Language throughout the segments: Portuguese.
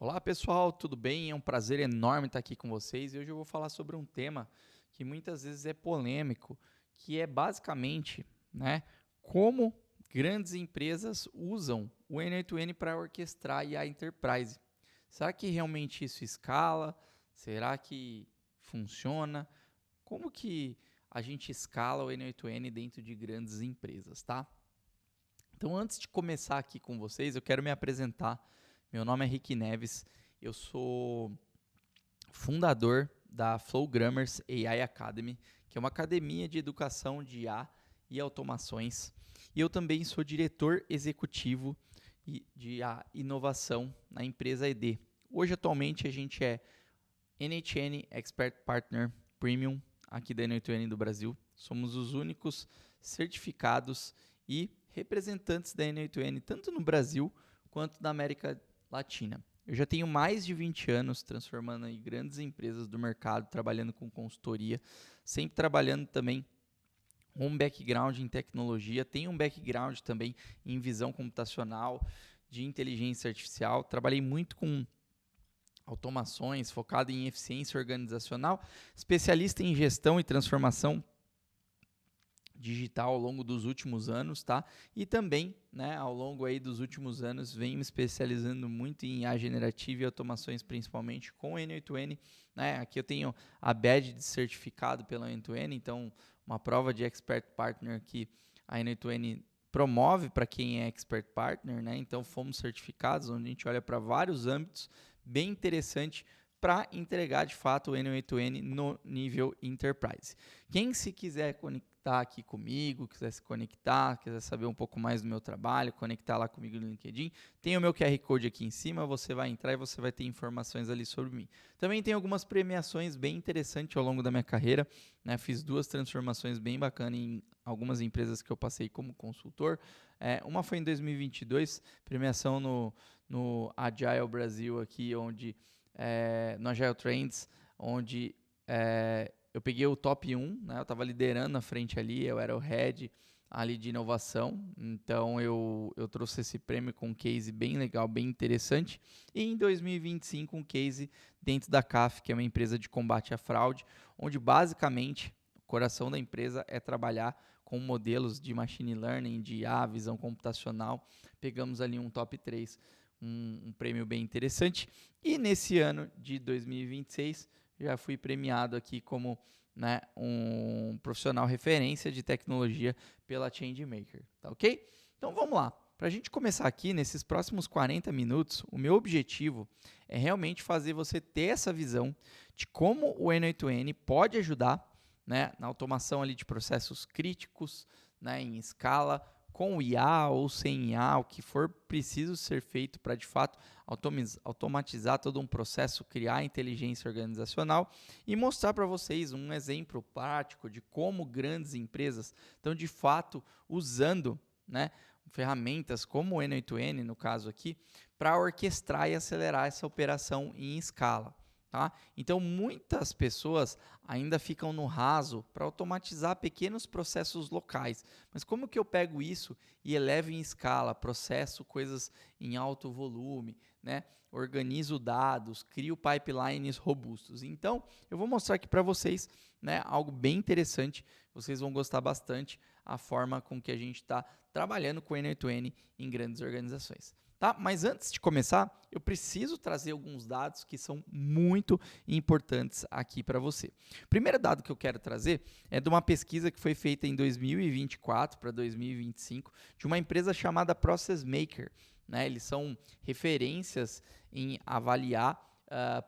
Olá pessoal, tudo bem? É um prazer enorme estar aqui com vocês e hoje eu vou falar sobre um tema que muitas vezes é polêmico, que é basicamente, né, como grandes empresas usam o N8N para orquestrar a Enterprise. Será que realmente isso escala? Será que funciona? Como que a gente escala o N8N dentro de grandes empresas, tá? Então, antes de começar aqui com vocês, eu quero me apresentar. Meu nome é Rick Neves, eu sou fundador da Flow Grammars AI Academy, que é uma academia de educação de IA e automações. E eu também sou diretor executivo de inovação na empresa ED. Hoje, atualmente, a gente é NHN Expert Partner Premium aqui da N8N do Brasil. Somos os únicos certificados e representantes da N8N tanto no Brasil quanto na América Latina. Eu já tenho mais de 20 anos transformando em grandes empresas do mercado, trabalhando com consultoria, sempre trabalhando também com um background em tecnologia, tenho um background também em visão computacional, de inteligência artificial, trabalhei muito com automações, focado em eficiência organizacional, especialista em gestão e transformação digital ao longo dos últimos anos, tá? E também, né, ao longo aí dos últimos anos, venho me especializando muito em IA generativa e automações, principalmente com N8N, né? Aqui eu tenho a badge de certificado pela N8N, então uma prova de expert partner que a N8N promove para quem é expert partner, né? Então fomos certificados, onde a gente olha para vários âmbitos, bem interessante para entregar de fato o N8N no nível Enterprise. Quem se quiser conectar aqui comigo, quiser se conectar, quiser saber um pouco mais do meu trabalho, conectar lá comigo no LinkedIn, tem o meu QR Code aqui em cima, você vai entrar e você vai ter informações ali sobre mim. Também tem algumas premiações bem interessantes ao longo da minha carreira, né? Fiz duas transformações bem bacanas em algumas empresas que eu passei como consultor. Uma foi em 2022, premiação no Agile Brasil aqui, onde no Agile Trends, onde eu peguei o top 1, né? Eu estava liderando na frente ali, eu era o head ali de inovação, então eu trouxe esse prêmio com um case bem legal, bem interessante. E em 2025 um case dentro da CAF, que é uma empresa de combate à fraude, onde basicamente o coração da empresa é trabalhar com modelos de machine learning, de IA, visão computacional. Pegamos ali um top 3, um prêmio bem interessante. E nesse ano de 2026, já fui premiado aqui como, né, um profissional referência de tecnologia pela Changemaker, tá ok? Então vamos lá. Para a gente começar aqui, nesses próximos 40 minutos, o meu objetivo é realmente fazer você ter essa visão de como o N8N pode ajudar, né, na automação ali de processos críticos, né, em escala, com IA ou sem IA, o que for preciso ser feito para de fato automatizar todo um processo, criar inteligência organizacional e mostrar para vocês um exemplo prático de como grandes empresas estão de fato usando, né, ferramentas como o N8N, no caso aqui, para orquestrar e acelerar essa operação em escala. Tá? Então, muitas pessoas ainda ficam no raso para automatizar pequenos processos locais. Mas como que eu pego isso e elevo em escala, processo coisas em alto volume, né? Organizo dados, crio pipelines robustos? Então, eu vou mostrar aqui para vocês, né, algo bem interessante. Vocês vão gostar bastante a forma com que a gente está trabalhando com o N8N em grandes organizações. Tá? Mas antes de começar, eu preciso trazer alguns dados que são muito importantes aqui para você. O primeiro dado que eu quero trazer é de uma pesquisa que foi feita em 2024 para 2025 de uma empresa chamada Process Maker. Né? Eles são referências em avaliar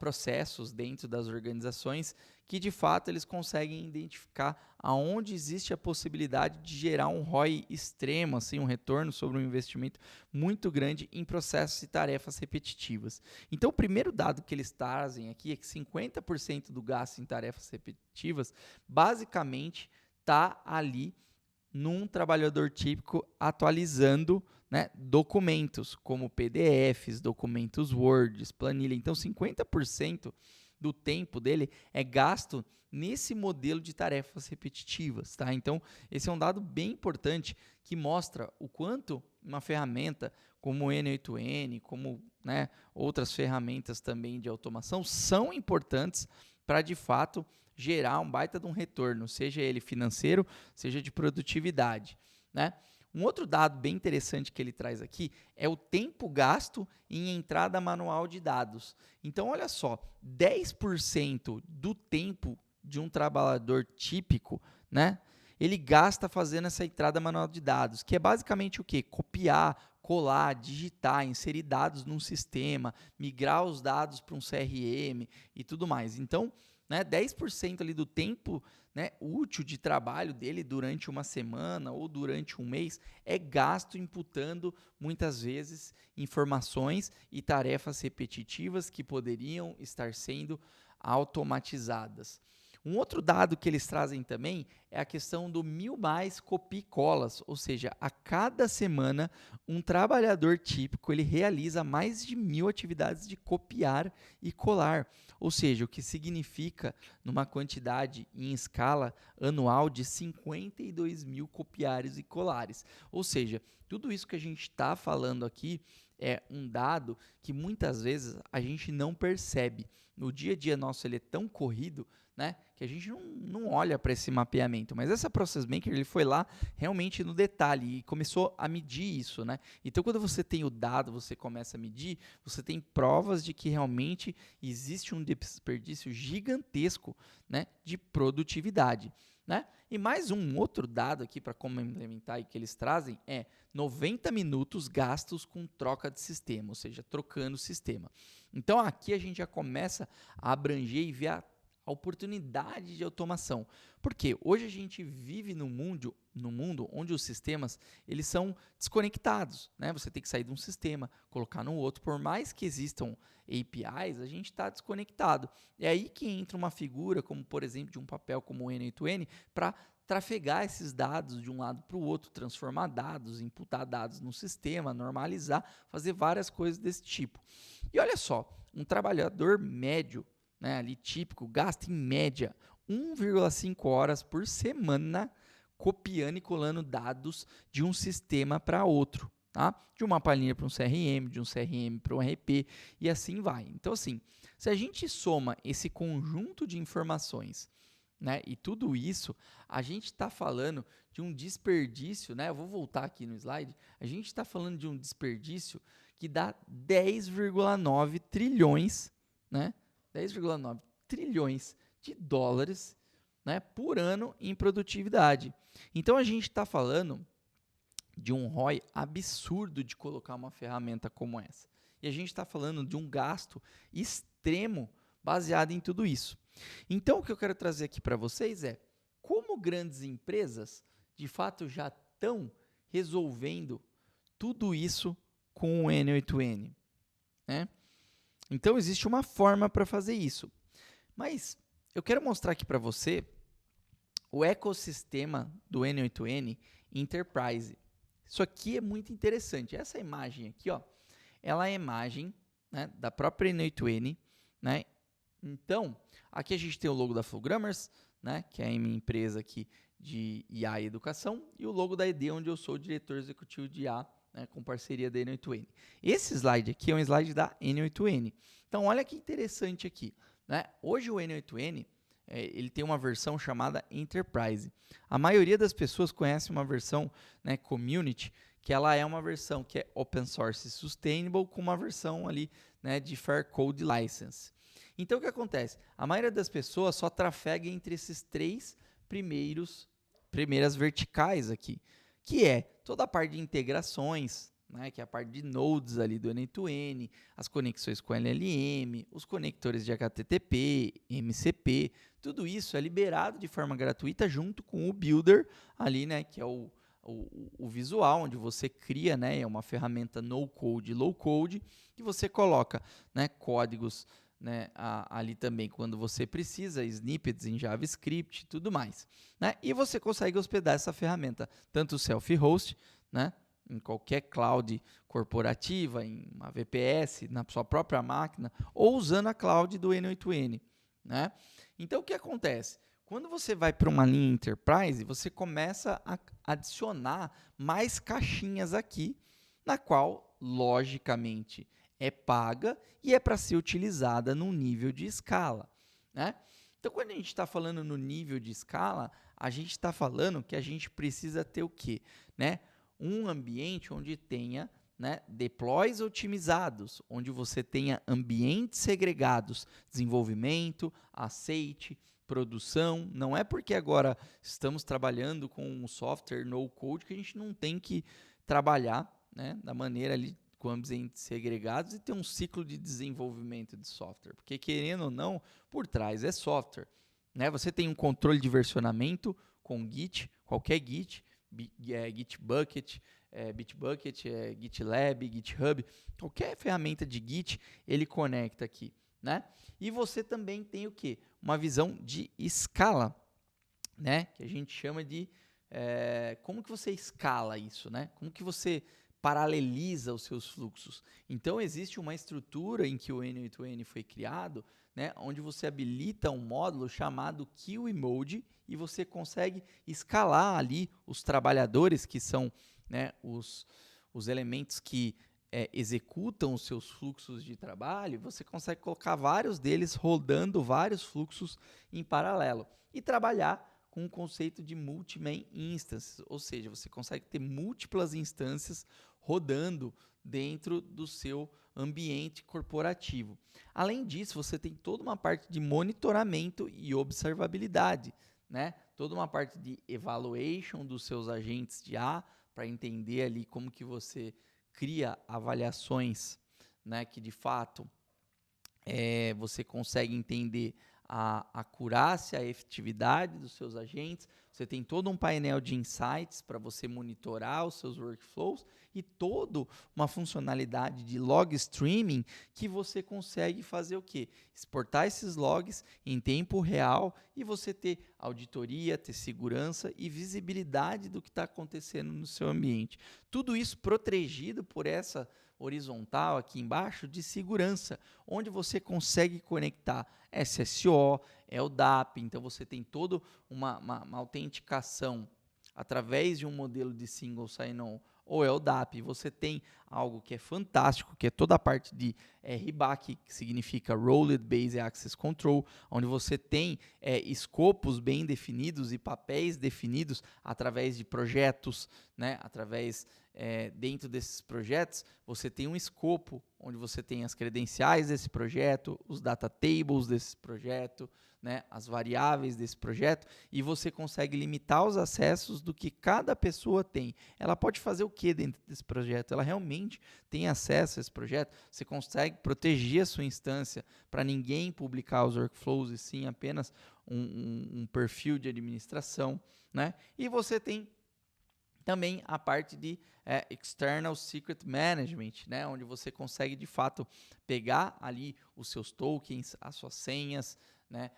processos dentro das organizações que de fato eles conseguem identificar aonde existe a possibilidade de gerar um ROI extremo, assim, um retorno sobre um investimento muito grande em processos e tarefas repetitivas. Então, o primeiro dado que eles trazem aqui é que 50% do gasto em tarefas repetitivas basicamente está ali num trabalhador típico atualizando, né, documentos como PDFs, documentos Word, planilha. Então, 50% do tempo dele é gasto nesse modelo de tarefas repetitivas, tá? Então, esse é um dado bem importante que mostra o quanto uma ferramenta como o N8N, como, né, outras ferramentas também de automação são importantes para, de fato, gerar um baita de um retorno, seja ele financeiro, seja de produtividade, né? Um outro dado bem interessante que ele traz aqui é o tempo gasto em entrada manual de dados. Então, olha só, 10% do tempo de um trabalhador típico, né, ele gasta fazendo essa entrada manual de dados, que é basicamente o quê? Copiar, colar, digitar, inserir dados num sistema, migrar os dados para um CRM e tudo mais. Então, né, 10% ali do tempo, né, útil de trabalho dele durante uma semana ou durante um mês é gasto imputando muitas vezes informações e tarefas repetitivas que poderiam estar sendo automatizadas. Um outro dado que eles trazem também é a questão do 1000 mais copia e colas, ou seja, a cada semana um trabalhador típico ele realiza mais de 1000 atividades de copiar e colar, ou seja, o que significa numa quantidade em escala anual de 52 mil copiares e colares. Ou seja, tudo isso que a gente está falando aqui é um dado que muitas vezes a gente não percebe. No dia a dia nosso ele é tão corrido, né, que a gente não olha para esse mapeamento, mas essa Process Maker ele foi lá realmente no detalhe e começou a medir isso, né? Então, quando você tem o dado, você começa a medir, você tem provas de que realmente existe um desperdício gigantesco, né, de produtividade, né? E mais um outro dado aqui para complementar e que eles trazem é 90 minutos gastos com troca de sistema, ou seja, trocando o sistema. Então, aqui a gente já começa a abranger e ver a oportunidade de automação. Porque hoje a gente vive no mundo onde os sistemas eles são desconectados, né? Você tem que sair de um sistema, colocar no outro. Por mais que existam APIs, a gente está desconectado. É aí que entra uma figura, como por exemplo de um papel como o N8N, para trafegar esses dados de um lado para o outro, transformar dados, imputar dados no sistema, normalizar, fazer várias coisas desse tipo. E olha só, um trabalhador médio, né, ali típico, gasta em média 1,5 horas por semana copiando e colando dados de um sistema para outro, tá? De uma planilha para um CRM, de um CRM para um ERP e assim vai. Então, assim, se a gente soma esse conjunto de informações, né, e tudo isso, a gente está falando de um desperdício, né? Eu vou voltar aqui no slide. A gente está falando de um desperdício que dá 10,9 trilhões, né? 10,9 trilhões de dólares, né, por ano em produtividade. Então, a gente está falando de um ROI absurdo de colocar uma ferramenta como essa. E a gente está falando de um gasto extremo baseado em tudo isso. Então, o que eu quero trazer aqui para vocês é como grandes empresas, de fato, já estão resolvendo tudo isso com o N8N, né? Então, existe uma forma para fazer isso. Mas eu quero mostrar aqui para você o ecossistema do N8N Enterprise. Isso aqui é muito interessante. Essa imagem aqui, ó, ela é a imagem, né, da própria N8N, né? Então, aqui a gente tem o logo da Flowgrammers, né, que é a minha empresa aqui de IA e educação, e o logo da ED, onde eu sou o diretor executivo de IA, né, com parceria da N8N. Esse slide aqui é um slide da N8N. Então, olha que interessante aqui, né? Hoje o N8N ele tem uma versão chamada Enterprise. A maioria das pessoas conhece uma versão, né, Community, que ela é uma versão que é Open Source Sustainable, com uma versão ali, né, de Fair Code License. Então, o que acontece? A maioria das pessoas só trafega entre esses três primeiras verticais aqui, que é toda a parte de integrações, né, que é a parte de nodes ali do N8N, as conexões com LLM, os conectores de HTTP, MCP, tudo isso é liberado de forma gratuita junto com o Builder ali, né, que é o visual, onde você cria, né, é uma ferramenta no-code, low-code, que você coloca, né, códigos, né, ali também quando você precisa, snippets em JavaScript e tudo mais, né? E você consegue hospedar essa ferramenta, tanto self-host, né, em qualquer cloud corporativa, em uma VPS, na sua própria máquina, ou usando a cloud do N8N. né? Então, o que acontece? Quando você vai para uma linha Enterprise, você começa a adicionar mais caixinhas aqui, na qual, logicamente, é paga e é para ser utilizada num nível de escala, né? Então, quando a gente está falando no nível de escala, a gente está falando que a gente precisa ter o quê? Né? Um ambiente onde tenha, né, deploys otimizados, onde você tenha ambientes segregados, desenvolvimento, aceite, produção. Não é porque agora estamos trabalhando com um software no code que a gente não tem que trabalhar, né, da maneira ali com ambientes segregados e ter um ciclo de desenvolvimento de software. Porque, querendo ou não, por trás é software, né? Você tem um controle de versionamento com Git, qualquer Git, Gitbucket, Bitbucket, GitLab, GitHub, qualquer ferramenta de Git, ele conecta aqui, né? E você também tem o quê? Uma visão de escala, né? Que a gente chama de como que você escala isso, né? Como que você paraleliza os seus fluxos. Então, existe uma estrutura em que o N8N foi criado, né, onde você habilita um módulo chamado QE Mode e você consegue escalar ali os trabalhadores, que são, né, os elementos que executam os seus fluxos de trabalho. Você consegue colocar vários deles rodando vários fluxos em paralelo e trabalhar com o conceito de multi-main instances, ou seja, você consegue ter múltiplas instâncias rodando dentro do seu ambiente corporativo. Além disso, você tem toda uma parte de monitoramento e observabilidade, né? Toda uma parte de evaluation dos seus agentes de A, para entender ali como que você cria avaliações, né, que de fato você consegue entender a acurácia, a efetividade dos seus agentes. Você tem todo um painel de insights para você monitorar os seus workflows e toda uma funcionalidade de log streaming que você consegue fazer o quê? Exportar esses logs em tempo real e você ter auditoria, ter segurança e visibilidade do que está acontecendo no seu ambiente. Tudo isso protegido por essa horizontal aqui embaixo de segurança, onde você consegue conectar SSO, LDAP, então você tem toda uma autenticação através de um modelo de single sign-on ou LDAP. Você tem algo que é fantástico, que é toda a parte de RBAC, que significa Rolled Based Access Control, onde você tem escopos bem definidos e papéis definidos através de projetos, né, através dentro desses projetos, você tem um escopo onde você tem as credenciais desse projeto, os data tables desse projeto, né, as variáveis desse projeto, e você consegue limitar os acessos do que cada pessoa tem. Ela pode fazer o que dentro desse projeto? Ela realmente tem acesso a esse projeto? Você consegue proteger a sua instância para ninguém publicar os workflows e sim apenas um perfil de administração, né? E você tem também a parte de External Secret Management, né, onde você consegue de fato pegar ali os seus tokens, as suas senhas, né,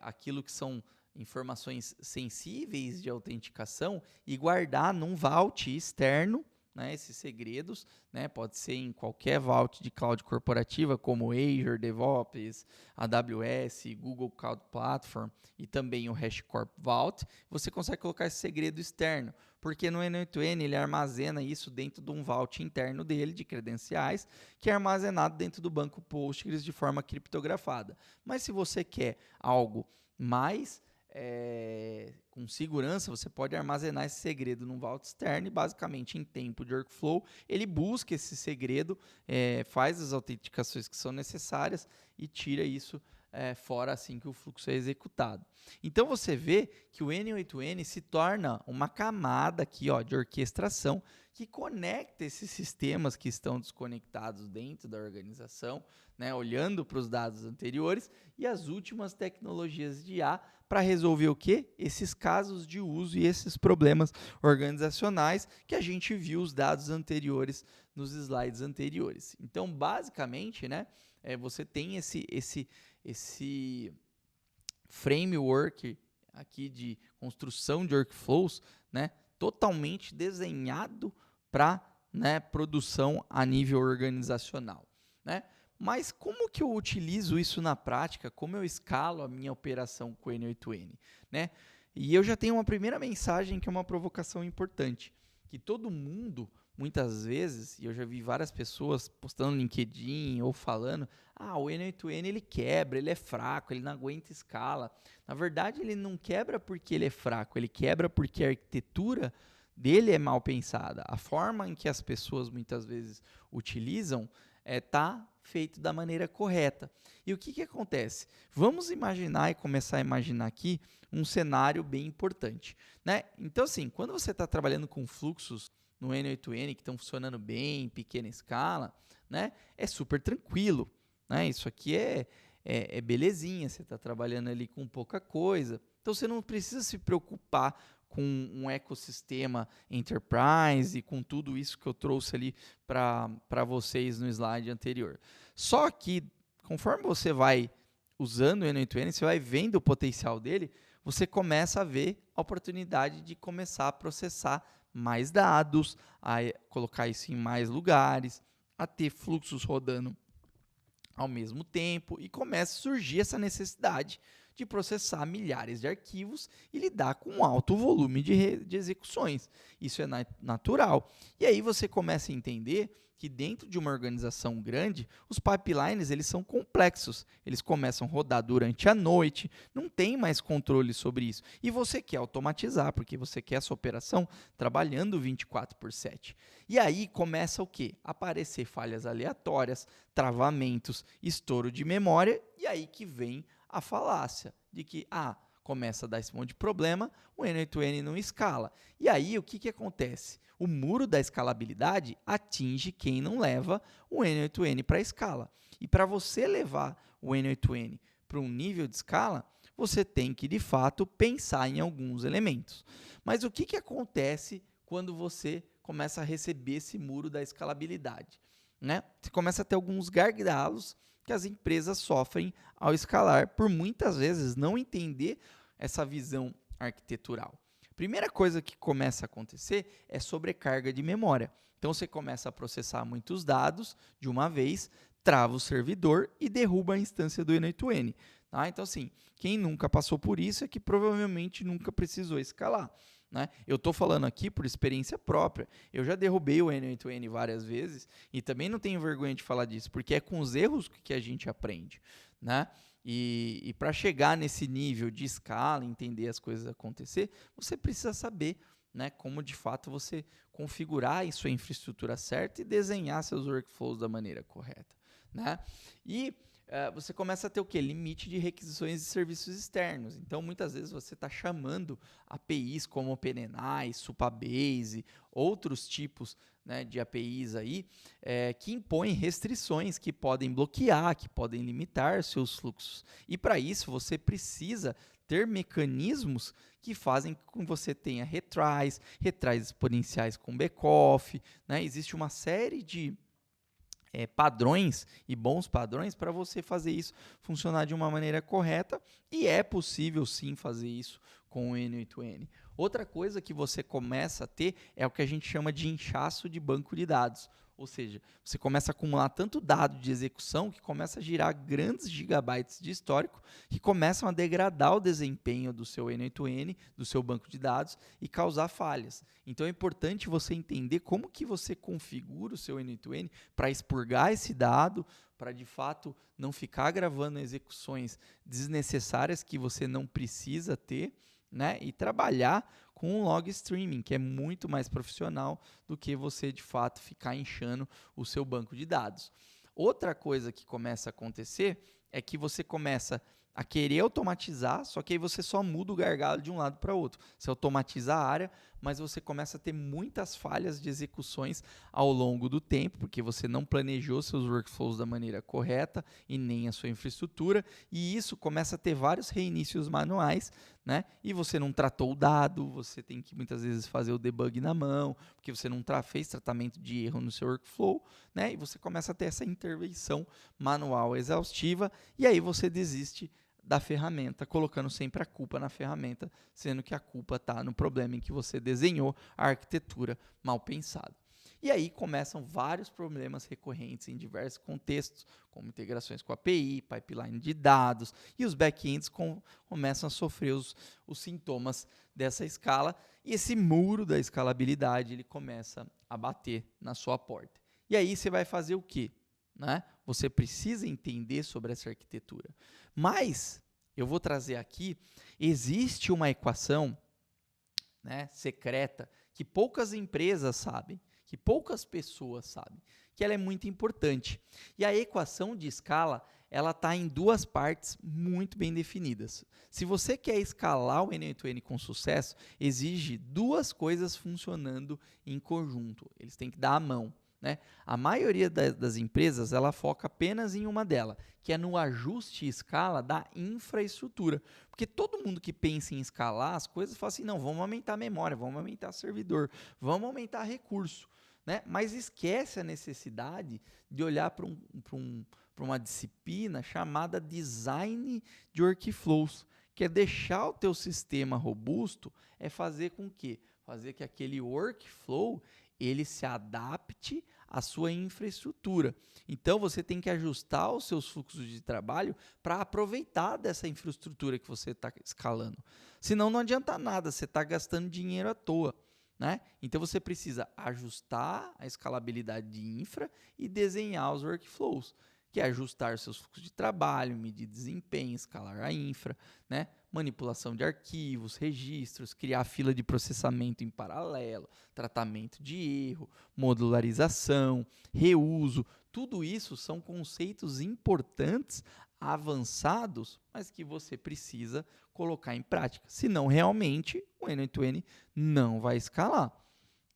aquilo que são informações sensíveis de autenticação e guardar num vault externo, né, esses segredos, né, pode ser em qualquer vault de cloud corporativa, como Azure DevOps, AWS, Google Cloud Platform e também o HashiCorp Vault. Você consegue colocar esse segredo externo, porque no N8N ele armazena isso dentro de um vault interno dele, de credenciais, que é armazenado dentro do banco Postgres de forma criptografada. Mas se você quer algo mais com segurança, você pode armazenar esse segredo num vault externo e basicamente em tempo de workflow ele busca esse segredo, faz as autenticações que são necessárias e tira isso fora assim que o fluxo é executado. Então você vê que o N8N se torna uma camada aqui, ó, de orquestração que conecta esses sistemas que estão desconectados dentro da organização, né, olhando para os dados anteriores e as últimas tecnologias de IA para resolver o quê? Esses casos de uso e esses problemas organizacionais que a gente viu os dados anteriores nos slides anteriores. Então, basicamente, né, você tem esse framework aqui de construção de workflows, né, totalmente desenhado para, né, produção a nível organizacional, né? mas como que eu utilizo isso na prática? Como eu escalo a minha operação com o N8N, né? E eu já tenho uma primeira mensagem que é uma provocação importante, que todo mundo, muitas vezes, e eu já vi várias pessoas postando no LinkedIn ou falando, o N8N ele quebra, ele é fraco, ele não aguenta escala. Na verdade, ele não quebra porque ele é fraco, ele quebra porque a arquitetura dele é mal pensada. A forma em que as pessoas muitas vezes utilizam tá feito da maneira correta. E o que acontece? Vamos imaginar e começar a imaginar aqui um cenário bem importante, né? Então, assim, quando você está trabalhando com fluxos no N8N que estão funcionando bem, em pequena escala, né? É super tranquilo, né? Isso aqui é belezinha, você está trabalhando ali com pouca coisa. Então, você não precisa se preocupar com um ecossistema enterprise e com tudo isso que eu trouxe ali para vocês no slide anterior. Só que, conforme você vai usando o N8N, você vai vendo o potencial dele, você começa a ver a oportunidade de começar a processar mais dados, a colocar isso em mais lugares, a ter fluxos rodando ao mesmo tempo e começa a surgir essa necessidade de processar milhares de arquivos e lidar com um alto volume de execuções. Isso é natural. E aí você começa a entender que dentro de uma organização grande, os pipelines eles são complexos. Eles começam a rodar durante a noite, não tem mais controle sobre isso. E você quer automatizar, porque você quer essa operação trabalhando 24/7. E aí começa o quê? Aparecer falhas aleatórias, travamentos, estouro de memória, e aí que vem a falácia de que, começa a dar esse monte de problema, o N8N não escala. E aí, o que acontece? O muro da escalabilidade atinge quem não leva o N8N para a escala. E para você levar o N8N para um nível de escala, você tem que, de fato, pensar em alguns elementos. Mas o que acontece quando você começa a receber esse muro da escalabilidade? Né? Você começa a ter alguns gargalos que as empresas sofrem ao escalar, por muitas vezes não entender essa visão arquitetural. Primeira coisa que começa a acontecer é sobrecarga de memória. Então você começa a processar muitos dados de uma vez, trava o servidor e derruba a instância do N8N. Tá? Então, assim, quem nunca passou por isso é que provavelmente nunca precisou escalar. Né? Eu estou falando aqui por experiência própria. Eu já derrubei o N8N várias vezes e também não tenho vergonha de falar disso, porque é com os erros que a gente aprende. Né? E para chegar nesse nível de escala, entender as coisas acontecer, você precisa saber, né, como de fato você configurar a sua infraestrutura certa e desenhar seus workflows da maneira correta. Né? E você começa a ter o quê? Limite de requisições de serviços externos. Então, muitas vezes você está chamando APIs como OpenAI, Supabase, outros tipos, né, de APIs aí, que impõem restrições que podem bloquear, que podem limitar seus fluxos. E para isso, você precisa ter mecanismos que fazem com que você tenha retries exponenciais com backoff, né? Existe uma série de padrões e bons padrões para você fazer isso funcionar de uma maneira correta, e é possível sim fazer isso com o N8N. Outra coisa que você começa a ter é o que a gente chama de inchaço de banco de dados. Ou seja, você começa a acumular tanto dado de execução que começa a girar grandes gigabytes de histórico que começam a degradar o desempenho do seu N8N, do seu banco de dados e causar falhas. Então é importante você entender como que você configura o seu N8N para expurgar esse dado, para de fato não ficar gravando execuções desnecessárias que você não precisa ter, né? E trabalhar com um log streaming, que é muito mais profissional do que você, de fato, ficar inchando o seu banco de dados. Outra coisa que começa a acontecer é que você começa a querer automatizar, só que aí você só muda o gargalo de um lado para o outro. Você automatiza a área, mas você começa a ter muitas falhas de execuções ao longo do tempo, porque você não planejou seus workflows da maneira correta e nem a sua infraestrutura, e isso começa a ter vários reinícios manuais, né? E você não tratou o dado, você tem que muitas vezes fazer o debug na mão, porque você não fez tratamento de erro no seu workflow, né? E você começa a ter essa intervenção manual exaustiva, e aí você desiste da ferramenta, colocando sempre a culpa na ferramenta, sendo que a culpa está no problema em que você desenhou a arquitetura mal pensada. E aí começam vários problemas recorrentes em diversos contextos, como integrações com a API, pipeline de dados, e os back-ends começam a sofrer os sintomas dessa escala, e esse muro da escalabilidade ele começa a bater na sua porta. E aí você vai fazer o quê? Né? Você precisa entender sobre essa arquitetura. Mas, eu vou trazer aqui, existe uma equação, né, secreta, que poucas empresas sabem, que poucas pessoas sabem, que ela é muito importante. E a equação de escala, ela está em duas partes muito bem definidas. Se você quer escalar o N8N com sucesso, exige duas coisas funcionando em conjunto. Eles têm que dar a mão. Né? A maioria das empresas ela foca apenas em uma delas, que é no ajuste e escala da infraestrutura. Porque todo mundo que pensa em escalar as coisas fala assim, não, vamos aumentar a memória, vamos aumentar servidor, vamos aumentar recurso. Né? Mas esquece a necessidade de olhar para uma disciplina chamada Design de Workflows, que é deixar o teu sistema robusto, é fazer com que? Fazer que aquele workflow ele se adapte à sua infraestrutura. Então, você tem que ajustar os seus fluxos de trabalho para aproveitar dessa infraestrutura que você está escalando. Senão, não adianta nada, você está gastando dinheiro à toa. Né? Então, você precisa ajustar a escalabilidade de infra e desenhar os workflows, que é ajustar seus fluxos de trabalho, medir desempenho, escalar a infra, né? Manipulação de arquivos, registros, criar fila de processamento em paralelo, tratamento de erro, modularização, reuso. Tudo isso são conceitos importantes, avançados, mas que você precisa colocar em prática. Senão, realmente, o N8N não vai escalar.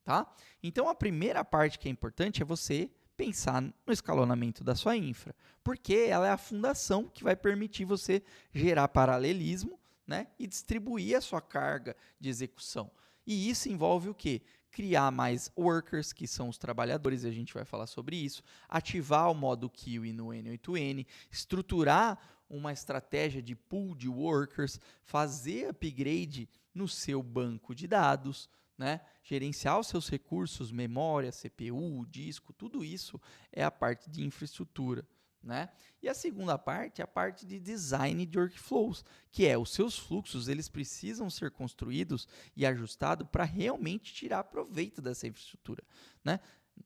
Tá? Então, a primeira parte que é importante é você pensar no escalonamento da sua infra, porque ela é a fundação que vai permitir você gerar paralelismo, né, e distribuir a sua carga de execução. E isso envolve o quê? Criar mais workers, que são os trabalhadores, e a gente vai falar sobre isso, ativar o modo QA no N8N, estruturar uma estratégia de pool de workers, fazer upgrade no seu banco de dados, né? Gerenciar os seus recursos, memória, CPU, disco, tudo isso é a parte de infraestrutura. Né? E a segunda parte é a parte de design de workflows, que é os seus fluxos, eles precisam ser construídos e ajustados para realmente tirar proveito dessa infraestrutura. Né?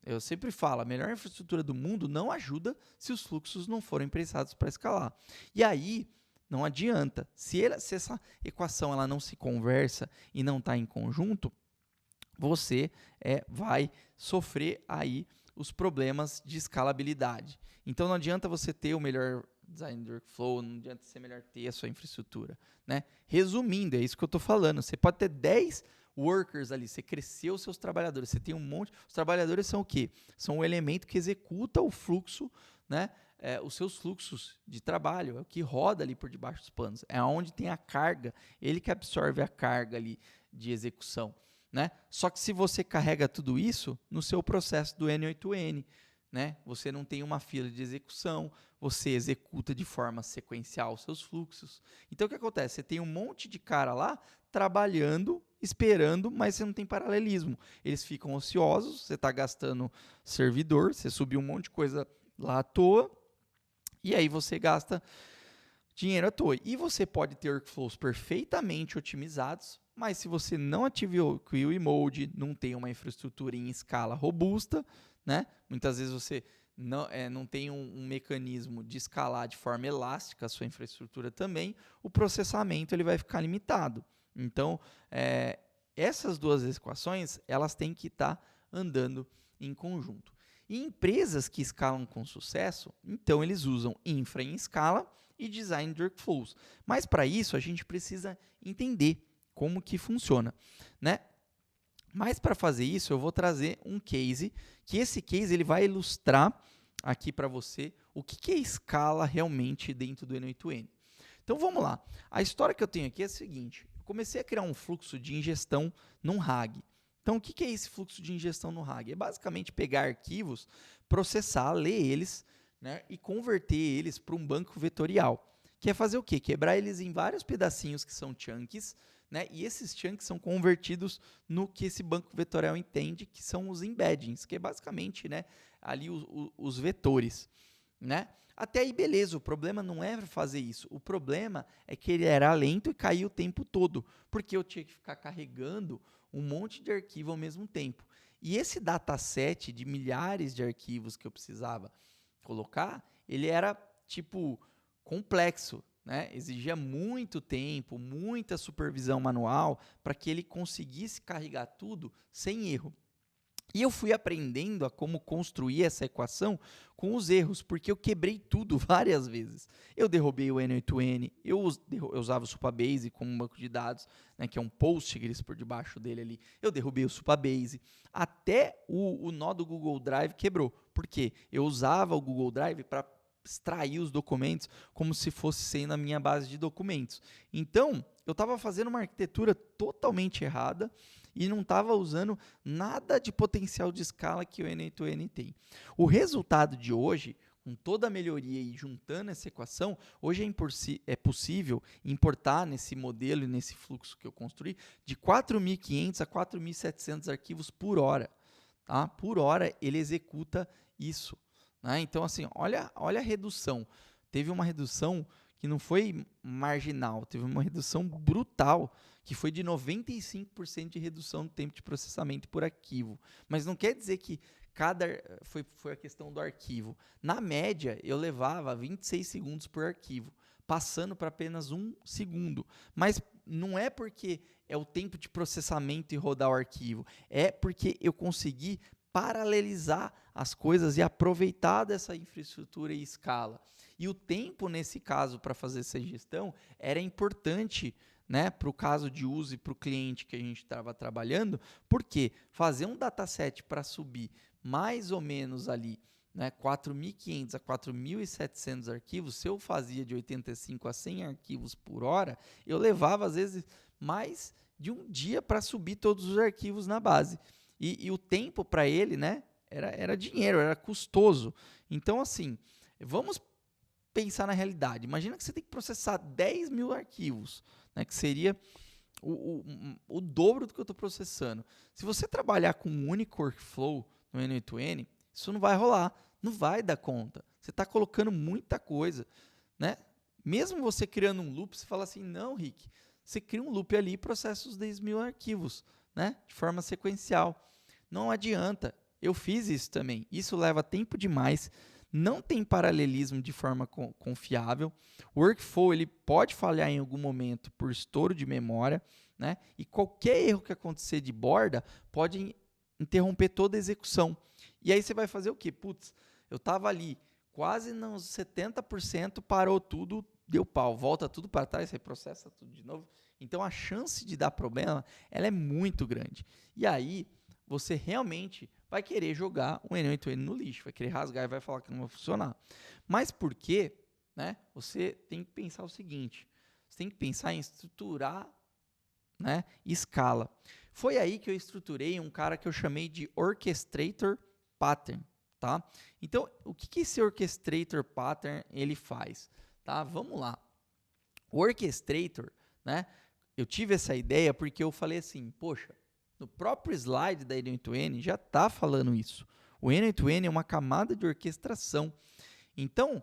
Eu sempre falo, a melhor infraestrutura do mundo não ajuda se os fluxos não forem pensados para escalar. E aí, não adianta. Se essa equação ela não se conversa e não está em conjunto, você vai sofrer aí os problemas de escalabilidade. Então, não adianta você ter o melhor design de workflow, não adianta ser melhor ter a sua infraestrutura. Né? Resumindo, é isso que eu estou falando. Você pode ter 10 workers ali, você cresceu os seus trabalhadores, você tem um monte... Os trabalhadores são o quê? São o elemento que executa o fluxo, né? Os seus fluxos de trabalho, é o que roda ali por debaixo dos panos. É onde tem a carga, ele que absorve a carga ali de execução. Né? Só que se você carrega tudo isso no seu processo do N8N, né? Você não tem uma fila de execução, você executa de forma sequencial os seus fluxos. Então, o que acontece? Você tem um monte de cara lá trabalhando, esperando, mas você não tem paralelismo. Eles ficam ociosos, você está gastando servidor, você subiu um monte de coisa lá à toa, e aí você gasta dinheiro à toa. E você pode ter workflows perfeitamente otimizados, mas se você não ativou o QA Mode, não tem uma infraestrutura em escala robusta, né? Muitas vezes você não tem um mecanismo de escalar de forma elástica a sua infraestrutura também, o processamento ele vai ficar limitado. Então, essas duas equações elas têm que estar andando em conjunto. E empresas que escalam com sucesso, então eles usam infra em escala e design de workflows. Mas para isso a gente precisa entender como que funciona, né? Mas para fazer isso eu vou trazer um case, que esse case ele vai ilustrar aqui para você o que é escala realmente dentro do N8N. Então vamos lá. A história que eu tenho aqui é a seguinte: eu comecei a criar um fluxo de ingestão num RAG. Então o que é esse fluxo de ingestão no RAG? É basicamente pegar arquivos, processar, ler eles, né, e converter eles para um banco vetorial. Que é fazer o quê? Quebrar eles em vários pedacinhos que são chunks, né? E esses chunks são convertidos no que esse banco vetorial entende que são os embeddings, que é basicamente, né, ali os vetores, né? Até aí, beleza, o problema não é fazer isso. O problema é que ele era lento e caía o tempo todo, porque eu tinha que ficar carregando um monte de arquivo ao mesmo tempo. E esse dataset de milhares de arquivos que eu precisava colocar, ele era, tipo, complexo, né? Exigia muito tempo, muita supervisão manual para que ele conseguisse carregar tudo sem erro. E eu fui aprendendo a como construir essa equação com os erros, porque eu quebrei tudo várias vezes. Eu derrubei o N8N, eu usava o Supabase como um banco de dados, né, que é um Postgres por debaixo dele ali. Eu derrubei o Supabase. Até o nó do Google Drive quebrou. Por quê? Eu usava o Google Drive para extrair os documentos como se fosse sendo a minha base de documentos. Então, eu estava fazendo uma arquitetura totalmente errada e não estava usando nada de potencial de escala que o N8N tem. O resultado de hoje, com toda a melhoria e juntando essa equação, hoje é possível importar nesse modelo e nesse fluxo que eu construí de 4.500 a 4.700 arquivos por hora. Tá? Por hora ele executa isso. Né? Então, assim, olha a redução. Teve uma redução que não foi marginal, teve uma redução brutal, que foi de 95% de redução do tempo de processamento por arquivo. Mas não quer dizer que foi a questão do arquivo. Na média, eu levava 26 segundos por arquivo, passando para apenas 1 segundo. Mas não é porque é o tempo de processamento e rodar o arquivo, é porque eu consegui paralelizar as coisas e aproveitar dessa infraestrutura e escala. E o tempo, nesse caso, para fazer essa gestão, era importante, né, para o caso de uso e para o cliente que a gente estava trabalhando, porque fazer um dataset para subir mais ou menos ali, né, 4.500 a 4.700 arquivos, se eu fazia de 85 a 100 arquivos por hora, eu levava, às vezes, mais de um dia para subir todos os arquivos na base. E o tempo para ele, né, era dinheiro, era custoso. Então, assim, vamos pensar na realidade. Imagina que você tem que processar 10 mil arquivos, né, que seria o dobro do que eu estou processando. Se você trabalhar com um único workflow no N8N, isso não vai rolar, não vai dar conta. Você está colocando muita coisa, né? Mesmo você criando um loop, você fala assim, não, Rick, você cria um loop ali e processa os 10 mil arquivos, né, de forma sequencial. Não adianta. Eu fiz isso também. Isso leva tempo demais. Não tem paralelismo de forma confiável. O workflow ele pode falhar em algum momento por estouro de memória, né? E qualquer erro que acontecer de borda pode interromper toda a execução. E aí você vai fazer o quê? Putz, eu estava ali quase nos 70%, parou tudo, deu pau, volta tudo para trás, reprocessa tudo de novo. Então a chance de dar problema ela é muito grande. E aí você realmente vai querer jogar o N8N no lixo, vai querer rasgar e vai falar que não vai funcionar. Mas por quê? Né? Você tem que pensar o seguinte, você tem que pensar em estruturar, né, escala. Foi aí que eu estruturei um cara que eu chamei de Orchestrator Pattern. Tá? Então, o que esse Orchestrator Pattern ele faz? Tá? Vamos lá. O Orchestrator, né, eu tive essa ideia porque eu falei assim, poxa, no próprio slide da N8N já está falando isso. O N8N é uma camada de orquestração. Então,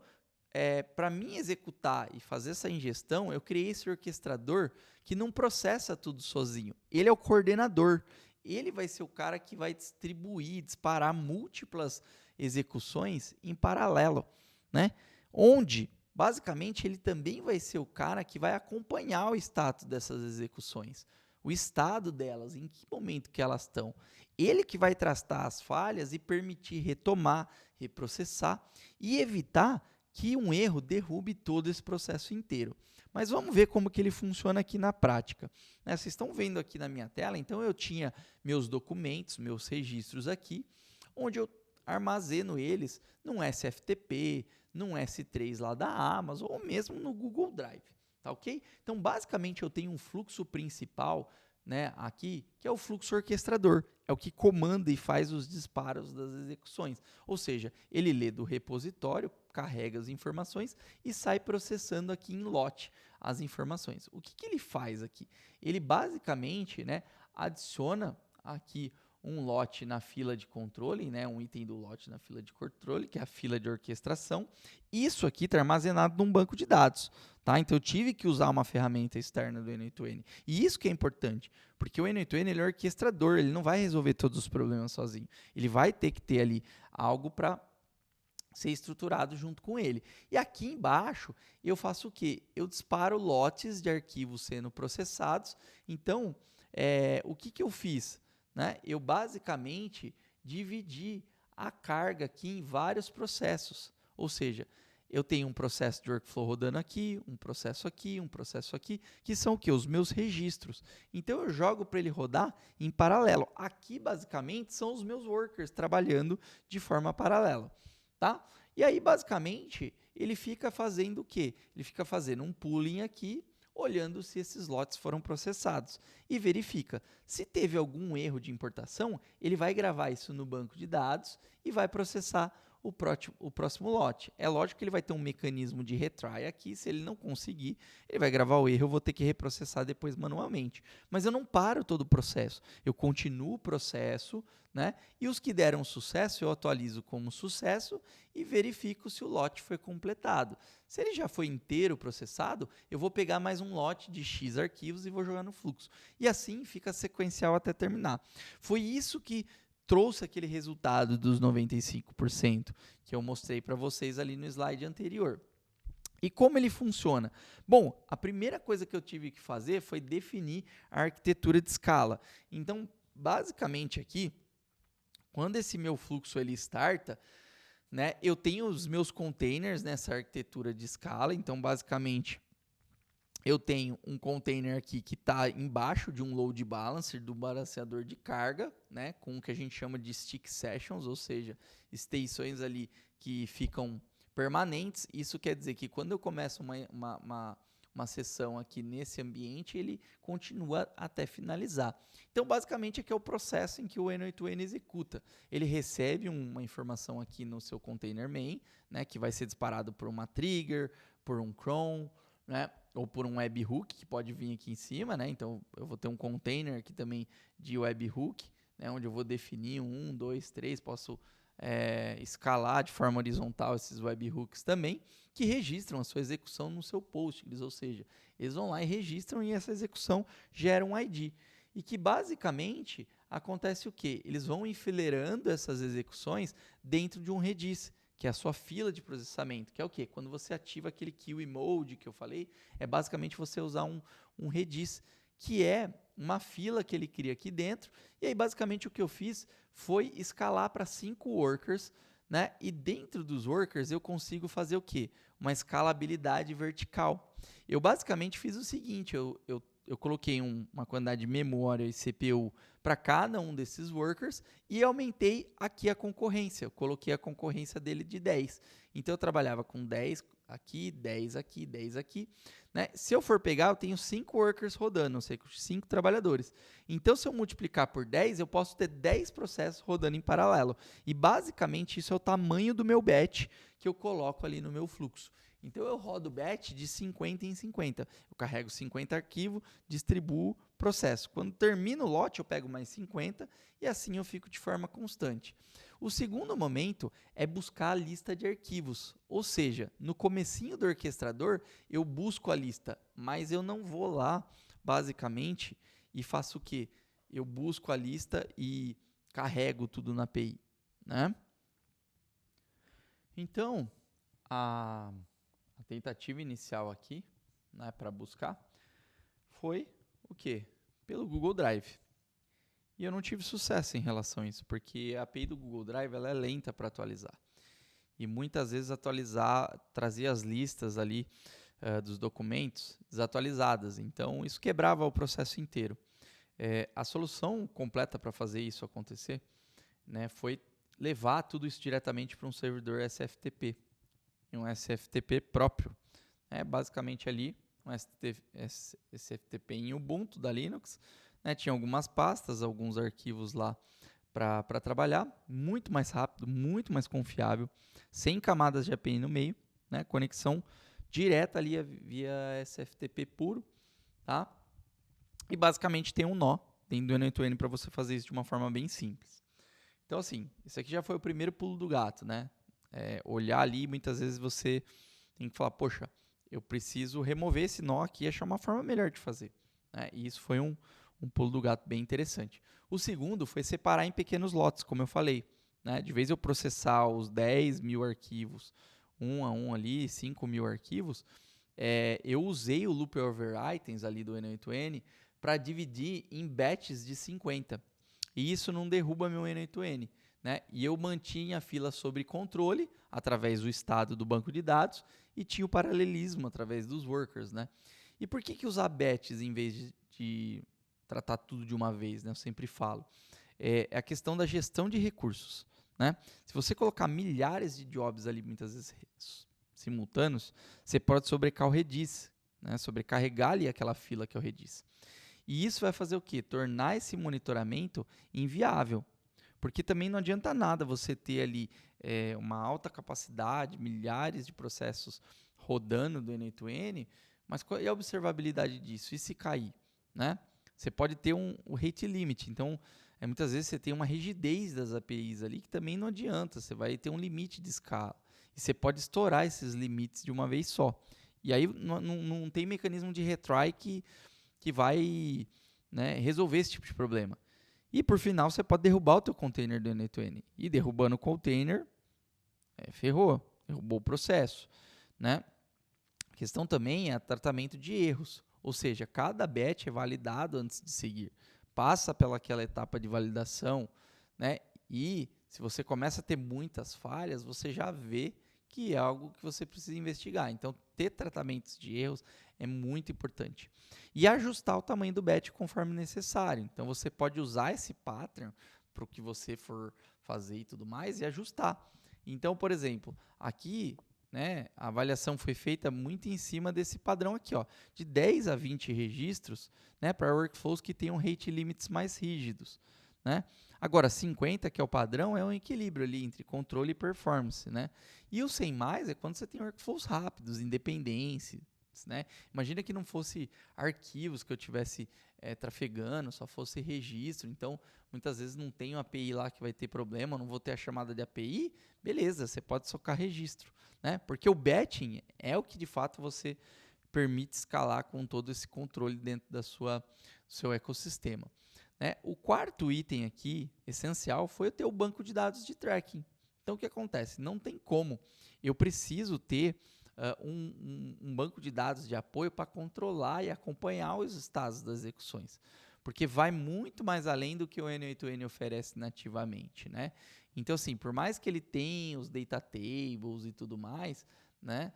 para mim executar e fazer essa ingestão, eu criei esse orquestrador que não processa tudo sozinho. Ele é o coordenador. Ele vai ser o cara que vai distribuir, disparar múltiplas execuções em paralelo, né? Onde, basicamente, ele também vai ser o cara que vai acompanhar o status dessas execuções. O estado delas, em que momento que elas estão. Ele que vai tratar as falhas e permitir retomar, reprocessar e evitar que um erro derrube todo esse processo inteiro. Mas vamos ver como que ele funciona aqui na prática. Vocês estão vendo aqui na minha tela, então eu tinha meus documentos, meus registros aqui, onde eu armazeno eles num SFTP, num S3 lá da Amazon ou mesmo no Google Drive. Tá ok? Então, basicamente, eu tenho um fluxo principal né, aqui, que é o fluxo orquestrador. É o que comanda e faz os disparos das execuções. Ou seja, ele lê do repositório, carrega as informações e sai processando aqui em lote as informações. O que ele faz aqui? Ele basicamente, né, adiciona aqui um lote na fila de controle, né, um item do lote na fila de controle, que é a fila de orquestração. Isso aqui está armazenado num banco de dados. Tá? Então, eu tive que usar uma ferramenta externa do N8N. E isso que é importante, porque o N8N ele é orquestrador, ele não vai resolver todos os problemas sozinho. Ele vai ter que ter ali algo para ser estruturado junto com ele. E aqui embaixo, eu faço o quê? Eu disparo lotes de arquivos sendo processados. Então, o que eu fiz? Né? Eu basicamente dividi a carga aqui em vários processos. Ou seja, eu tenho um processo de workflow rodando aqui, um processo aqui, que são o quê? Os meus registros. Então, eu jogo para ele rodar em paralelo. Aqui, basicamente, são os meus workers trabalhando de forma paralela. Tá? E aí, basicamente, ele fica fazendo o quê? Ele fica fazendo um pooling aqui, olhando se esses lotes foram processados. E verifica. Se teve algum erro de importação, ele vai gravar isso no banco de dados e vai processar o próximo lote. É lógico que ele vai ter um mecanismo de retry aqui. Se ele não conseguir, ele vai gravar o erro, eu vou ter que reprocessar depois manualmente. Mas eu não paro todo o processo. Eu continuo o processo, né? E os que deram sucesso, eu atualizo como sucesso e verifico se o lote foi completado. Se ele já foi inteiro processado, eu vou pegar mais um lote de X arquivos e vou jogar no fluxo. E assim fica sequencial até terminar. Foi isso que trouxe aquele resultado dos 95% que eu mostrei para vocês ali no slide anterior. E como ele funciona? Bom, a primeira coisa que eu tive que fazer foi definir a arquitetura de escala. Então, basicamente aqui, quando esse meu fluxo ele starta, né, eu tenho os meus containers nessa arquitetura de escala. Então, basicamente, eu tenho um container aqui que está embaixo de um load balancer, do balanceador de carga, né, com o que a gente chama de stick sessions, ou seja, extensões ali que ficam permanentes. Isso quer dizer que quando eu começo uma sessão aqui nesse ambiente, ele continua até finalizar. Então, basicamente, aqui é o processo em que o N8N executa. Ele recebe uma informação aqui no seu container main, né, que vai ser disparado por uma trigger, por um cron, né, ou por um webhook que pode vir aqui em cima, né? Então eu vou ter um container aqui também de webhook, né, onde eu vou definir 1, 2, 3, posso escalar de forma horizontal esses webhooks também, que registram a sua execução no seu Postgres, ou seja, eles vão lá e registram e essa execução gera um ID. E que basicamente acontece o quê? Eles vão enfileirando essas execuções dentro de um Redis, que é a sua fila de processamento, que é o quê? Quando você ativa aquele QE mode que eu falei, é basicamente você usar um Redis, que é uma fila que ele cria aqui dentro. E aí, basicamente, o que eu fiz foi escalar para 5 workers, né? E dentro dos workers eu consigo fazer o quê? Uma escalabilidade vertical. Eu basicamente fiz o seguinte, eu coloquei uma quantidade de memória e CPU para cada um desses workers e aumentei aqui a concorrência. Eu coloquei a concorrência dele de 10. Então, eu trabalhava com 10 aqui, 10 aqui, 10 aqui. Né? Se eu for pegar, eu tenho 5 workers rodando, ou seja, 5 trabalhadores. Então, se eu multiplicar por 10, eu posso ter 10 processos rodando em paralelo. E, basicamente, isso é o tamanho do meu batch que eu coloco ali no meu fluxo. Então, eu rodo batch de 50 em 50. Eu carrego 50 arquivos, distribuo, processo. Quando termina o lote, eu pego mais 50 e assim eu fico de forma constante. O segundo momento é buscar a lista de arquivos. Ou seja, no comecinho do orquestrador, eu busco a lista, mas eu não vou lá, basicamente, e faço o quê? Eu busco a lista e carrego tudo na API. Né? Então, a tentativa inicial aqui, né, para buscar, foi o quê? Pelo Google Drive. E eu não tive sucesso em relação a isso, porque a API do Google Drive ela é lenta para atualizar. E muitas vezes atualizar, trazia as listas ali dos documentos desatualizadas. Então, isso quebrava o processo inteiro. A solução completa para fazer isso acontecer, né, foi levar tudo isso diretamente para um servidor SFTP. E um SFTP próprio. Basicamente ali, um SFTP em Ubuntu da Linux, né? Tinha algumas pastas, alguns arquivos lá para trabalhar, muito mais rápido, muito mais confiável, sem camadas de API no meio, né? Conexão direta ali via SFTP puro, tá? E basicamente tem um nó dentro do N8N para você fazer isso de uma forma bem simples. Então, assim, isso aqui já foi o primeiro pulo do gato, né? Olhar ali, muitas vezes você tem que falar, poxa, eu preciso remover esse nó aqui e achar uma forma melhor de fazer, né? E isso foi um pulo do gato bem interessante. O segundo foi separar em pequenos lotes, como eu falei, né? De vez eu processar os 10 mil arquivos, um a um ali, 5 mil arquivos, eu usei o Loop Over Items ali do N8N para dividir em batches de 50. E isso não derruba meu N8N. Né? E eu mantinha a fila sobre controle através do estado do banco de dados e tinha o paralelismo através dos workers. Né? E por que usar batches em vez de tratar tudo de uma vez? Né? Eu sempre falo. É a questão da gestão de recursos. Né? Se você colocar milhares de jobs ali, muitas vezes simultâneos, você pode sobrecarregar o Redis, né? Sobrecarregar ali aquela fila que é o Redis. E isso vai fazer o quê? Tornar esse monitoramento inviável. Porque também não adianta nada você ter ali uma alta capacidade, milhares de processos rodando do N8N, mas qual é a observabilidade disso? E se cair? Né? Você pode ter o rate limit. Então, muitas vezes você tem uma rigidez das APIs ali que também não adianta. Você vai ter um limite de escala. E você pode estourar esses limites de uma vez só. E aí não tem mecanismo de retry que vai, né, resolver esse tipo de problema. E por final, você pode derrubar o teu container do N8N. E derrubando o container, ferrou, derrubou o processo. Né? A questão também é o tratamento de erros. Ou seja, cada batch é validado antes de seguir. Passa pelaquela etapa de validação. Né? E se você começa a ter muitas falhas, você já vê que é algo que você precisa investigar. Então, ter tratamentos de erros é muito importante. E ajustar o tamanho do batch conforme necessário. Então, você pode usar esse pattern para o que você for fazer e tudo mais e ajustar. Então, por exemplo, aqui, né, a avaliação foi feita muito em cima desse padrão aqui, ó, de 10 a 20 registros, né, para workflows que tenham rate limits mais rígidos. Né? Agora, 50, que é o padrão, é um equilíbrio ali entre controle e performance. Né? E o 100 mais é quando você tem workflows rápidos, independência. Né? Imagina que não fosse arquivos que eu tivesse trafegando, só fosse registro. Então, muitas vezes não tem uma API lá que vai ter problema, não vou ter a chamada de API. Beleza, você pode socar registro. Né? Porque o batching é o que de fato você permite escalar com todo esse controle dentro do seu ecossistema. Né? O quarto item aqui, essencial, foi eu ter o banco de dados de tracking. Então, o que acontece? Não tem como. Eu preciso ter um banco de dados de apoio para controlar e acompanhar os estados das execuções. Porque vai muito mais além do que o N8N oferece nativamente. Né? Então, assim, por mais que ele tenha os data tables e tudo mais, né?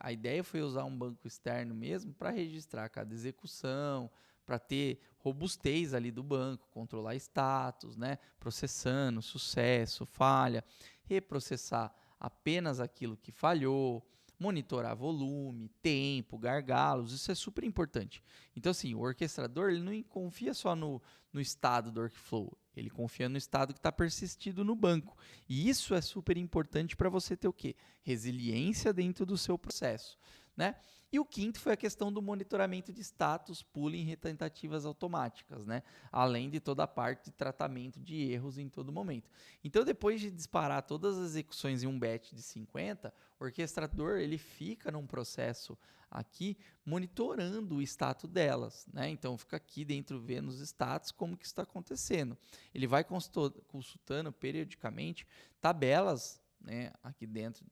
A ideia foi usar um banco externo mesmo para registrar cada execução, para ter robustez ali do banco, controlar status, né? Processando, sucesso, falha, reprocessar apenas aquilo que falhou, monitorar volume, tempo, gargalos, isso é super importante. Então, assim, o orquestrador ele não confia só no estado do workflow, ele confia no estado que está persistido no banco. E isso é super importante para você ter o quê? Resiliência dentro do seu processo. Né? E o quinto foi a questão do monitoramento de status, pooling e tentativas automáticas, né? Além de toda a parte de tratamento de erros em todo momento. Então, depois de disparar todas as execuções em um batch de 50, o orquestrador ele fica num processo aqui monitorando o status delas. Né? Então, fica aqui dentro vendo os status, como que está acontecendo. Ele vai consultando periodicamente tabelas, né, aqui dentro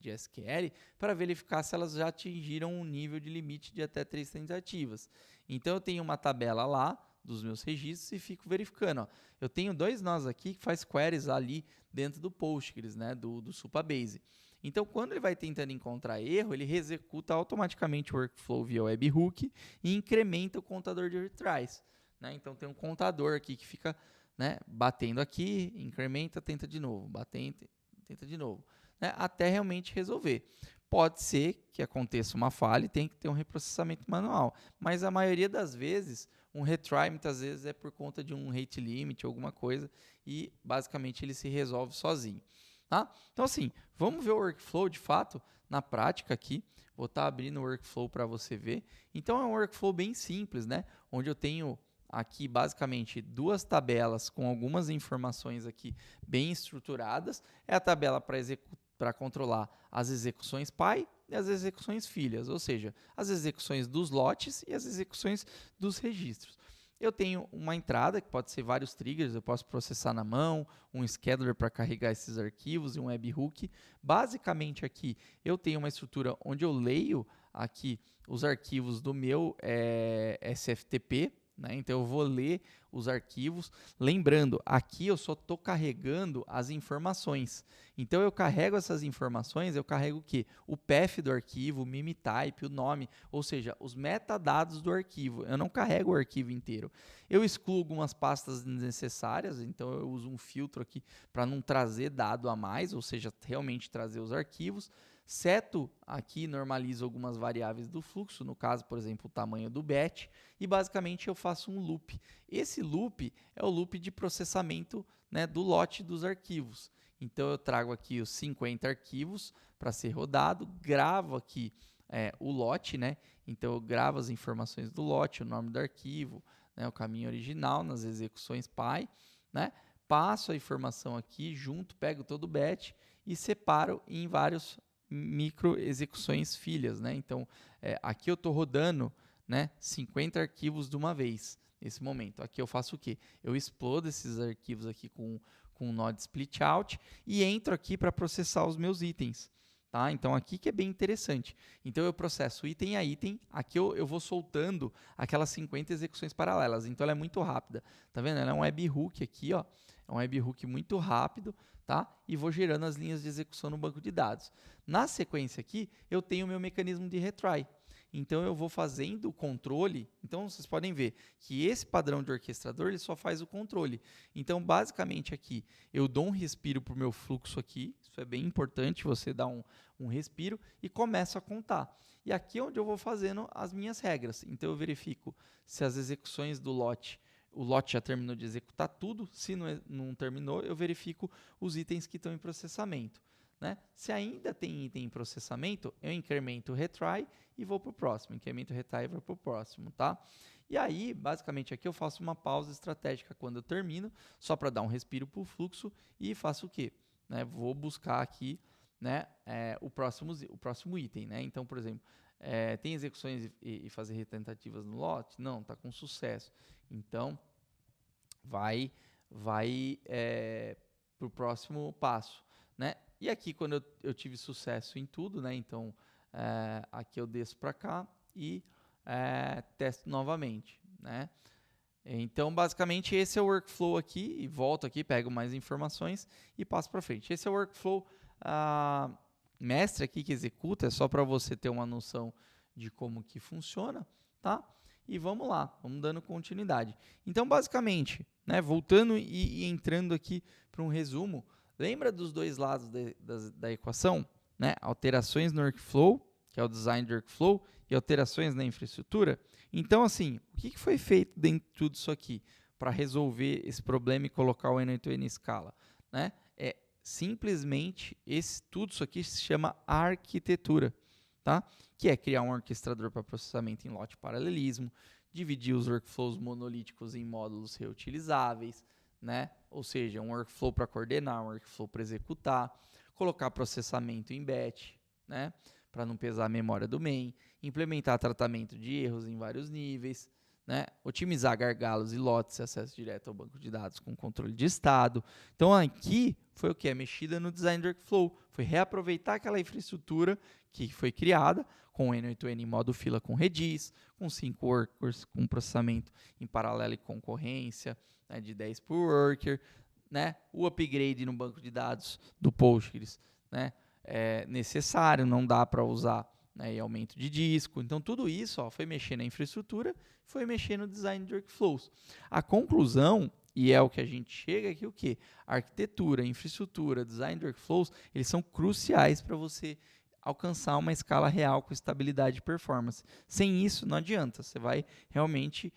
de SQL para verificar se elas já atingiram um nível de limite de até 3 tentativas. Então, eu tenho uma tabela lá dos meus registros e fico verificando. Ó. Eu tenho 2 nós aqui que faz queries ali dentro do Postgres, né, do Supabase. Então, quando ele vai tentando encontrar erro, ele executa automaticamente o workflow via webhook e incrementa o contador de retries. Né? Então, tem um contador aqui que fica, né, batendo aqui, incrementa, tenta de novo, batendo, tenta de novo. Né, até realmente resolver. Pode ser que que aconteça uma falha e tem que ter um reprocessamento manual. Mas a maioria das vezes, um retry muitas vezes é por conta de um rate limit, alguma coisa, e basicamente ele se resolve sozinho. Tá? Então assim, vamos ver o workflow de fato na prática aqui. Vou estar abrindo o workflow para você ver. Então é um workflow bem simples, né? Onde eu tenho aqui basicamente duas tabelas com algumas informações aqui bem estruturadas. É a tabela para controlar as execuções pai e as execuções filhas, ou seja, as execuções dos lotes e as execuções dos registros. Eu tenho uma entrada, que pode ser vários triggers, eu posso processar na mão, um scheduler para carregar esses arquivos e um webhook. Basicamente aqui eu tenho uma estrutura onde eu leio aqui os arquivos do meu SFTP, né? Então eu vou ler os arquivos. Lembrando, aqui eu só estou carregando as informações. Então eu carrego essas informações, eu carrego o quê? O path do arquivo, o mimtype, o nome, ou seja, os metadados do arquivo. Eu não carrego o arquivo inteiro. Eu excluo algumas pastas desnecessárias, então eu uso um filtro aqui para não trazer dado a mais, ou seja, realmente trazer os arquivos. Seto aqui, normalizo algumas variáveis do fluxo, no caso, por exemplo, o tamanho do batch, e basicamente eu faço um loop. Esse loop é o loop de processamento, né, do lote dos arquivos. Então eu trago aqui os 50 arquivos para ser rodado, gravo aqui o lote, né? Então eu gravo as informações do lote, o nome do arquivo, né, o caminho original nas execuções pai, né? Passo a informação aqui junto, pego todo o batch e separo em vários micro execuções filhas, né? Então, aqui eu estou rodando, né, 50 arquivos de uma vez, nesse momento. Aqui eu faço o quê? Eu explodo esses arquivos aqui com o node split out e entro aqui para processar os meus itens. Tá? Então, aqui que é bem interessante. Então, eu processo item a item. Aqui eu vou soltando aquelas 50 execuções paralelas. Então, ela é muito rápida. Tá vendo? Ela é um webhook aqui, ó. É um webhook muito rápido, tá? E vou gerando as linhas de execução no banco de dados. Na sequência aqui, eu tenho o meu mecanismo de retry. Então, eu vou fazendo o controle. Então, vocês podem ver que esse padrão de orquestrador ele só faz o controle. Então, basicamente aqui, eu dou um respiro para o meu fluxo aqui. Isso é bem importante, você dar um respiro e começo a contar. E aqui é onde eu vou fazendo as minhas regras. Então, eu verifico se as execuções do lote, o lote já terminou de executar tudo. Se não terminou, eu verifico os itens que estão em processamento. Né? Se ainda tem item em processamento, eu incremento o retry e vou para o próximo. Incremento o retry e vou para o próximo. Tá? E aí, basicamente, aqui eu faço uma pausa estratégica quando eu termino, só para dar um respiro para o fluxo e faço o quê? Né? Vou buscar aqui, né, o próximo item. Né? Então, por exemplo, tem execuções e fazer retentativas no lote? Não, está com sucesso. Então, vai para o próximo passo. Né? E aqui, quando eu tive sucesso em tudo, né? Então, aqui eu desço para cá e testo novamente. Né? Então, basicamente, esse é o workflow aqui. E volto aqui, pego mais informações e passo para frente. Esse é o workflow mestre aqui que executa. É só para você ter uma noção de como que funciona. Tá? E vamos lá, vamos dando continuidade. Então, basicamente, né, voltando e entrando aqui para um resumo, lembra dos dois lados da equação? Né? Alterações no workflow, que é o design do workflow, e alterações na infraestrutura. Então, assim, o que foi feito dentro de tudo isso aqui para resolver esse problema e colocar o N8N em escala? Né? É simplesmente tudo isso aqui se chama arquitetura. Tá? Que é criar um orquestrador para processamento em lote paralelismo, dividir os workflows monolíticos em módulos reutilizáveis, né? Ou seja, um workflow para coordenar, um workflow para executar, colocar processamento em batch, né? Para não pesar a memória do main, implementar tratamento de erros em vários níveis, né? Otimizar gargalos e lotes e acesso direto ao banco de dados com controle de estado. Então, aqui foi o que? Mexida no design do workflow. Foi reaproveitar aquela infraestrutura que foi criada com o N8N em modo fila com Redis, com 5 workers, com processamento em paralelo e concorrência, né, de 10 por worker, né? O upgrade no banco de dados do Postgres, né, é necessário, não dá para usar, né, e aumento de disco. Então, tudo isso foi mexer na infraestrutura, foi mexer no design de workflows. A conclusão, e é o que a gente chega aqui, o quê? Arquitetura, infraestrutura, design de workflows, eles são cruciais para você alcançar uma escala real com estabilidade e performance. Sem isso, não adianta, você vai realmente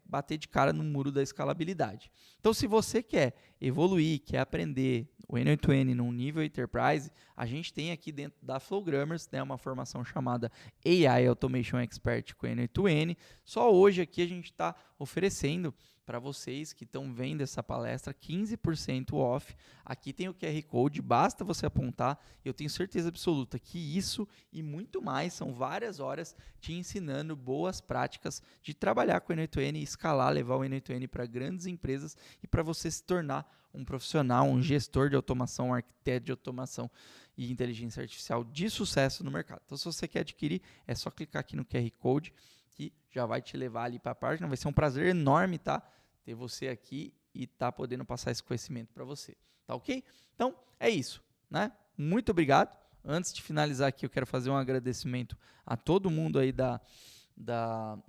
bater de cara no muro da escalabilidade. Então, se você quer evoluir, quer aprender o N8N num nível Enterprise, a gente tem aqui dentro da Flowgrammars, né, uma formação chamada AI Automation Expert com N8N. Só hoje aqui a gente está oferecendo para vocês que estão vendo essa palestra 15% off. Aqui tem o QR Code, basta você apontar. Eu tenho certeza absoluta que isso e muito mais são várias horas te ensinando boas práticas de trabalhar com o N8N e escalar, levar o N8N para grandes empresas e para você se tornar um profissional, um gestor de automação, um arquiteto de automação e inteligência artificial de sucesso no mercado. Então, se você quer adquirir, é só clicar aqui no QR Code que já vai te levar ali para a página. Vai ser um prazer enorme, tá? Ter você aqui e tá podendo passar esse conhecimento para você. Tá ok? Então, é isso, né? Muito obrigado. Antes de finalizar aqui, eu quero fazer um agradecimento a todo mundo aí da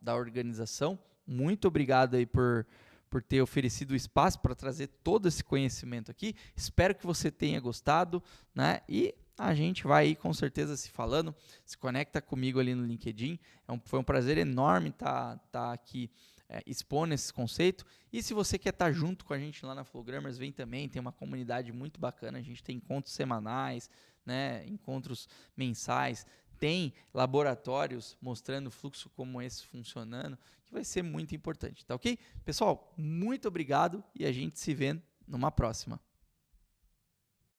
organização. Muito obrigado aí por ter oferecido o espaço para trazer todo esse conhecimento aqui. Espero que você tenha gostado, né? E a gente vai aí com certeza se falando. Se conecta comigo ali no LinkedIn. Foi um prazer enorme tá aqui expondo esse conceito. E se você quer estar junto com a gente lá na Flowgrammars, vem também. Tem uma comunidade muito bacana. A gente tem encontros semanais, né? Encontros mensais. Tem laboratórios mostrando fluxo como esse funcionando, que vai ser muito importante, tá ok? Pessoal, muito obrigado e a gente se vê numa próxima.